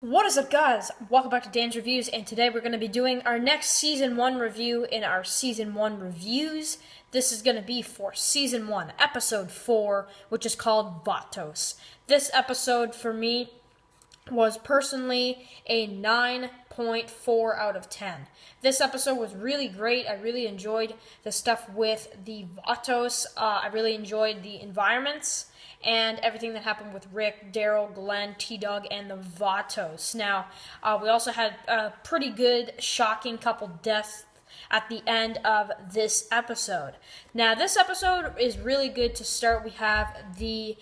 What is up, guys? Welcome back to Dan's Reviews, and today we're going to be doing our next Season 1 review in our Season 1 reviews. This is going to be for Season 1, Episode 4, which is called VATOS. This episode, for me, was personally a 9.4 out of 10. This episode was really great. I really enjoyed the stuff with the VATOS. I really enjoyed the environments and everything that happened with Rick, Daryl, Glenn, T-Dog, and the VATOS. Now, we also had a pretty good, shocking couple deaths at the end of this episode. Now, this episode is really good to start. We have the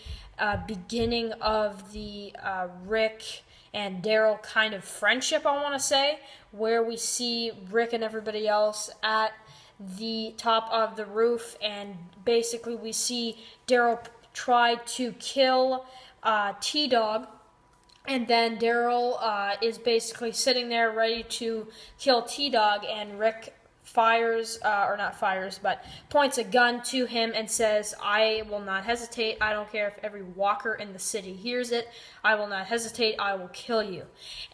beginning of the Rick and Daryl kind of friendship, I want to say, where we see Rick and everybody else at the top of the roof, and basically we see Daryl try to kill T-Dog, and then Daryl is basically sitting there ready to kill T-Dog, and Rick fires, or not fires, but points a gun to him and says, "I will not hesitate. I don't care if every walker in the city hears it. I will not hesitate. I will kill you."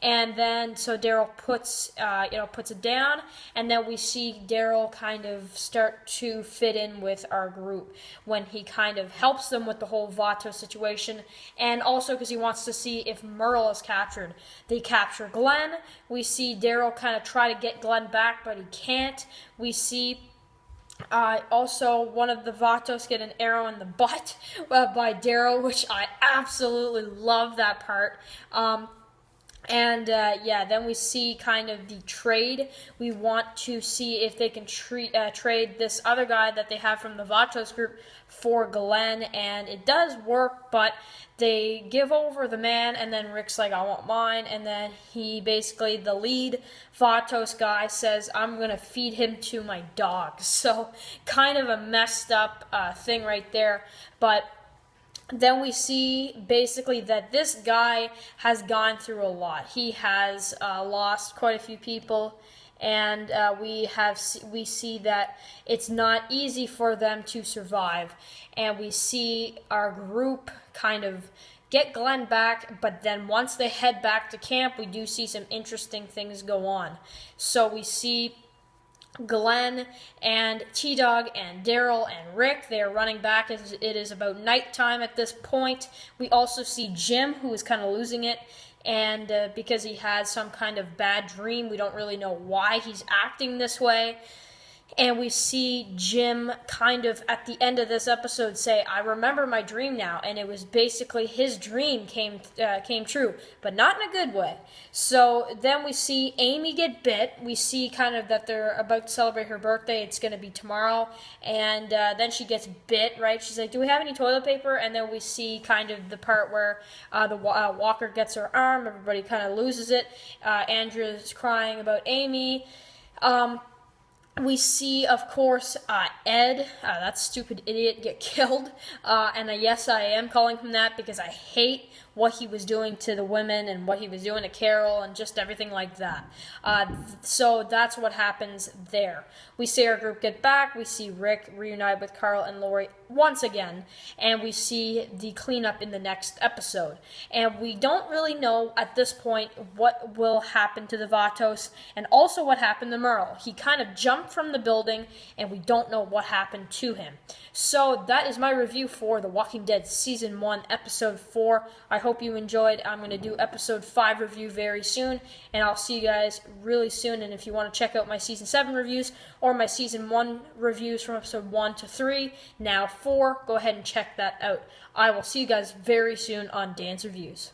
And then, so Daryl puts it down, and then we see Daryl kind of start to fit in with our group when he kind of helps them with the whole Vato situation, and also because he wants to see if Merle is captured. They capture Glenn. We see Daryl kind of try to get Glenn back, but he can't. We see also one of the Vatos get an arrow in the butt by Daryl, which I absolutely love that part. Then we see kind of the trade. We want to see if they can trade this other guy that they have from the Vatos group for Glenn, and it does work, but they give over the man, and then Rick's like, "I want mine," and then he basically, the lead Vatos guy says, "I'm going to feed him to my dogs." So kind of a messed up thing right there, but then we see basically that this guy has gone through a lot. He has lost quite a few people, and we see that it's not easy for them to survive. And we see our group kind of get Glenn back, but then once they head back to camp, we do see some interesting things go on. So we see Glenn and T-Dog and Daryl and Rick, they are running back as it is about nighttime at this point. We also see Jim, who is kind of losing it, and because he has some kind of bad dream, we don't really know why he's acting this way. And we see Jim kind of at the end of this episode say, "I remember my dream now," and it was basically his dream came true, but not in a good way. So then we see Amy get bit. We see kind of that they're about to celebrate her birthday. It's going to be tomorrow, and then she gets bit, right? She's like, "Do we have any toilet paper?" And then we see kind of the part where the walker gets her arm. Everybody kind of loses it. Andrew's crying about Amy. We see, of course, Ed, that stupid idiot, get killed. And yes, I am calling him that because I hate what he was doing to the women and what he was doing to Carol and just everything like that. So that's what happens there. We see our group get back. We see Rick reunite with Carl and Lori once again. And we see the cleanup in the next episode. And we don't really know at this point what will happen to the Vatos and also what happened to Merle. He kind of jumped from the building, and we don't know what happened to him. So that is my review for The Walking Dead Season 1, Episode 4. I hope you enjoyed. I'm going to do Episode 5 review very soon, and I'll see you guys really soon. And if you want to check out my Season 7 reviews or my Season 1 reviews from Episode 1 to 3, now 4, go ahead and check that out. I will see you guys very soon on Dan's Reviews.